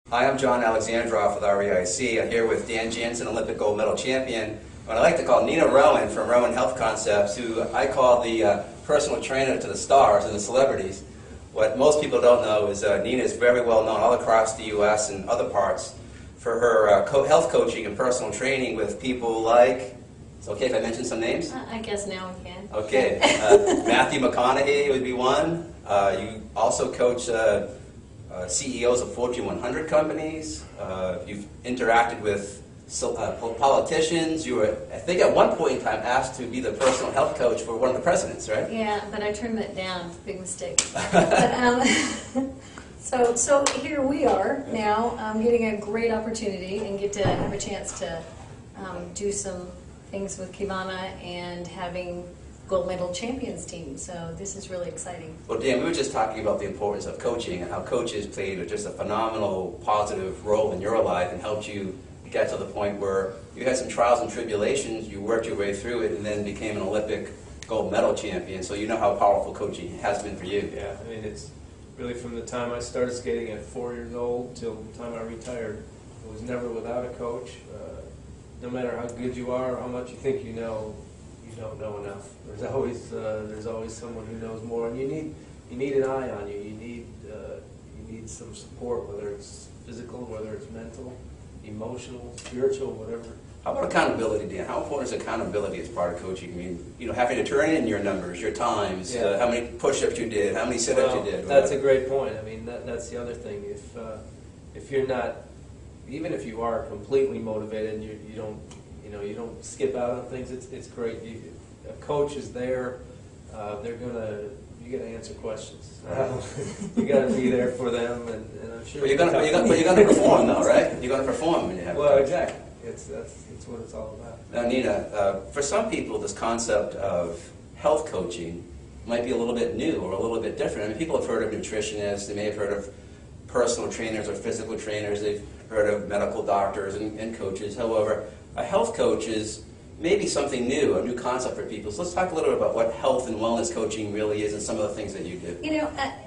Hi, I'm John Alexandrov with REIC. I'm here with Dan Jansen, Olympic gold medal champion, what I like to call Nina Rowan from Rowan Health Concepts, who I call the personal trainer to the stars and the celebrities. What most people don't know is Nina is very well known all across the U.S. and other parts for her health coaching and personal training with people like, it's okay if I mention some names? I guess now we can. Okay, Matthew McConaughey would be one. You also coach CEOs of Fortune 100 companies. You've interacted with politicians. You were, I think at one point in time, asked to be the personal health coach for one of the presidents, right? Yeah, but I turned that down. Big mistake. But, so here we are now, getting a great opportunity and get to have a chance to do some things with Qivana and having gold medal champions team. So this is really exciting. Well, Dan, we were just talking about the importance of coaching and how coaches played just a phenomenal positive role in your life and helped you get to the point where you had some trials and tribulations, you worked your way through it, and then became an Olympic gold medal champion. So you know how powerful coaching has been for you. Yeah, I mean, it's really from the time I started skating at 4 years old till the time I retired. I was never without a coach. No matter how good you are or how much you think you know, you don't know enough. There's always someone who knows more, and you need an eye on you. You need some support, whether it's physical, whether it's mental, emotional, spiritual, whatever. How about accountability, Dan? How important is accountability as part of coaching? I mean, having to turn in your numbers, your times, yeah. How many push-ups you did, how many sit-ups you did. That's a great point. I mean, that's the other thing. If you're not, even if you are completely motivated, and you don't skip out on things, it's great. A coach is there. You got to answer questions. You got to be there for them, and I'm sure. But you're gonna perform, though, right? You're gonna perform when you have. Well, a coach. exactly. That's what it's all about. Now, Nina, for some people, this concept of health coaching might be a little bit new or a little bit different. I mean, people have heard of nutritionists. They may have heard of personal trainers or physical trainers. They've heard of medical doctors and coaches. However, a health coach is maybe something new, a new concept for people. So let's talk a little bit about what health and wellness coaching really is and some of the things that you do.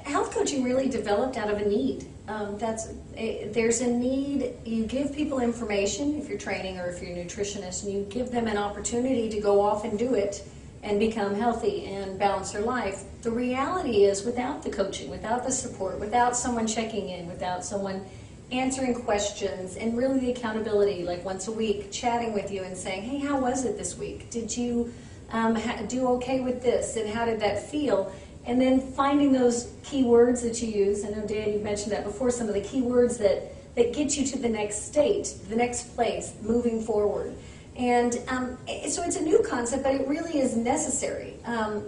Health coaching really developed out of a need. There's a need. You give people information if you're training or if you're a nutritionist, and you give them an opportunity to go off and do it and become healthy and balance their life. The reality is, without the coaching, without the support, without someone checking in, without someone answering questions, and really the accountability, like once a week, chatting with you and saying, hey, how was it this week? Did you do okay with this? And how did that feel? And then finding those key words that you use. I know, Dan, you mentioned that before, some of the key words that get you to the next state, the next place, moving forward. And so it's a new concept, but it really is necessary.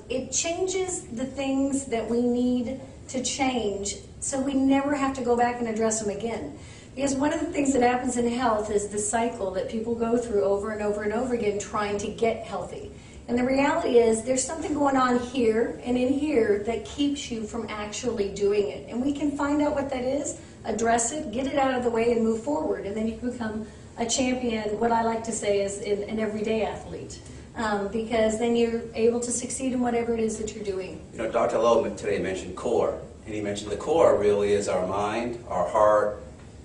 It changes the things that we need to change, so we never have to go back and address them again. Because one of the things that happens in health is the cycle that people go through over and over and over again trying to get healthy. And the reality is there's something going on here and in here that keeps you from actually doing it. And we can find out what that is, address it, get it out of the way, and move forward. And then you can become a champion, what I like to say is an everyday athlete. Because then you're able to succeed in whatever it is that you're doing. Dr. Lowe today mentioned core, and he mentioned the core really is our mind, our heart,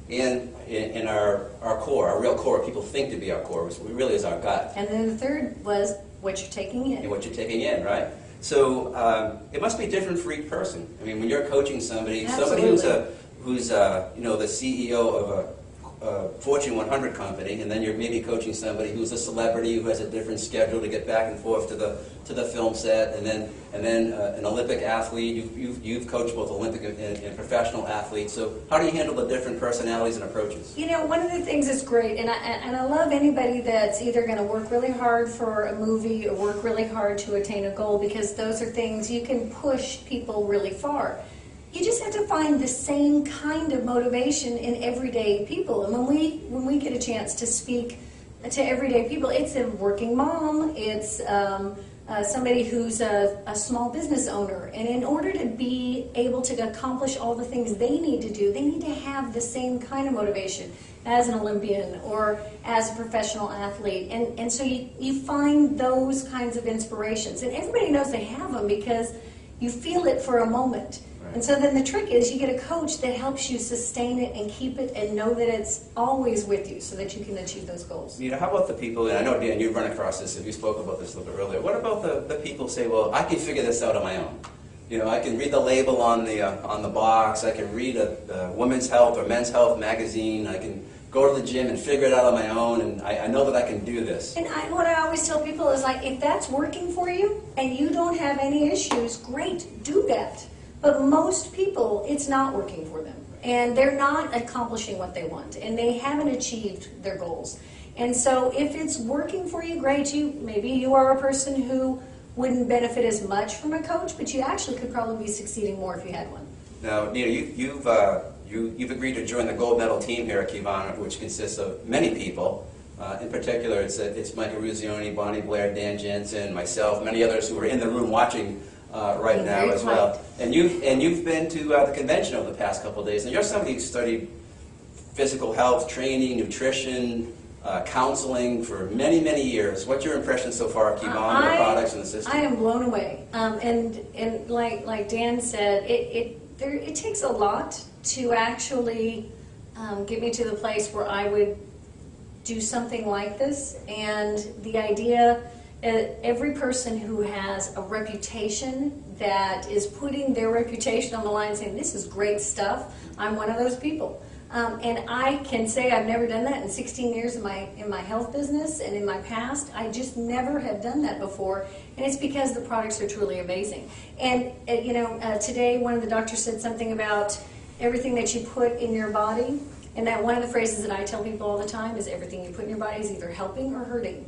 and in our core, our real core, people think to be our core, which really is our gut. And then the third was what you're taking in. And what you're taking in, right? So it must be different for each person. I mean, when you're coaching somebody, Absolutely. somebody who's the CEO of a Fortune 100 company, and then you're maybe coaching somebody who's a celebrity who has a different schedule to get back and forth to the film set, and then an Olympic athlete. You've coached both Olympic and professional athletes. So how do you handle the different personalities and approaches? One of the things that's great, and I love anybody that's either going to work really hard for a movie or work really hard to attain a goal, because those are things you can push people really far. You just have to find the same kind of motivation in everyday people. And when we get a chance to speak to everyday people, it's a working mom, it's somebody who's a small business owner. And in order to be able to accomplish all the things they need to do, they need to have the same kind of motivation as an Olympian or as a professional athlete. And so you find those kinds of inspirations. And everybody knows they have them because you feel it for a moment. Right. And so then the trick is you get a coach that helps you sustain it and keep it and know that it's always with you so that you can achieve those goals. You know, how about the people, and I know, Dan, you've run across this, and you spoke about this a little bit earlier. What about the people who say, well, I can figure this out on my own? You know, I can read the label on the box, I can read a Women's Health or Men's Health magazine, I can go to the gym and figure it out on my own, and I know that I can do this. And what I always tell people is, like, if that's working for you and you don't have any issues, great, do that. But most people, it's not working for them. And they're not accomplishing what they want. And they haven't achieved their goals. And so if it's working for you, great. Maybe you are a person who wouldn't benefit as much from a coach, but you actually could probably be succeeding more if you had one. Now, Nina, you've agreed to join the gold medal team here at Qivana, which consists of many people. In particular, it's Michael Ruzioni, Bonnie Blair, Dan Jansen, myself, many others who are in the room watching right now as well. And you've been to the convention over the past couple of days, and you're somebody who studied physical health, training, nutrition, counseling for many, many years. What's your impression so far of Qivana, the products, and the system? I am blown away. And like Dan said, it takes a lot to actually get me to the place where I would do something like this. And the idea, every person who has a reputation that is putting their reputation on the line saying, this is great stuff, I'm one of those people. And I can say I've never done that in 16 years in my health business and in my past. I just never have done that before, and it's because the products are truly amazing. And today one of the doctors said something about everything that you put in your body, and that one of the phrases that I tell people all the time is everything you put in your body is either helping or hurting.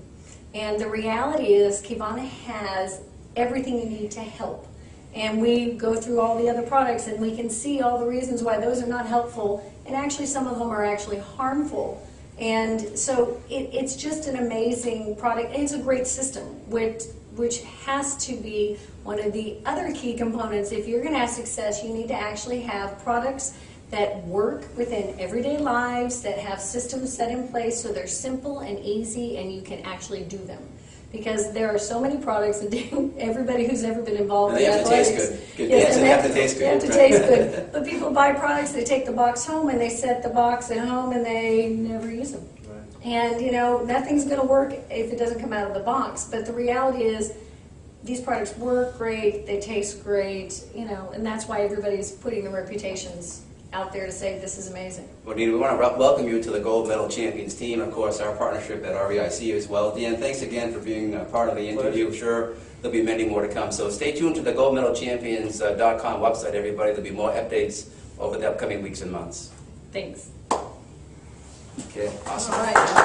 And the reality is Qivana has everything you need to help. And we go through all the other products and we can see all the reasons why those are not helpful, and actually some of them are actually harmful. And so it's just an amazing product, and it's a great system, which has to be one of the other key components. If you're going to have success, you need to actually have products that work within everyday lives, that have systems set in place so they're simple and easy and you can actually do them. Because there are so many products, and everybody who's ever been involved in athletics, they have to taste good. Yes, they have to taste good. They have to taste good. But people buy products, they take the box home, and they set the box at home, and they never use them. Right. And nothing's going to work if it doesn't come out of the box. But the reality is, these products work great, they taste great, and that's why everybody's putting their reputations out there to say this is amazing. Well, Nina, we want to welcome you to the Gold Medal Champions team, of course, our partnership at REIC as well. Dan, thanks again for being part of the interview. I'm sure there'll be many more to come. So stay tuned to the goldmedalchampions.com website, everybody. There'll be more updates over the upcoming weeks and months. Thanks. Okay, awesome. All right.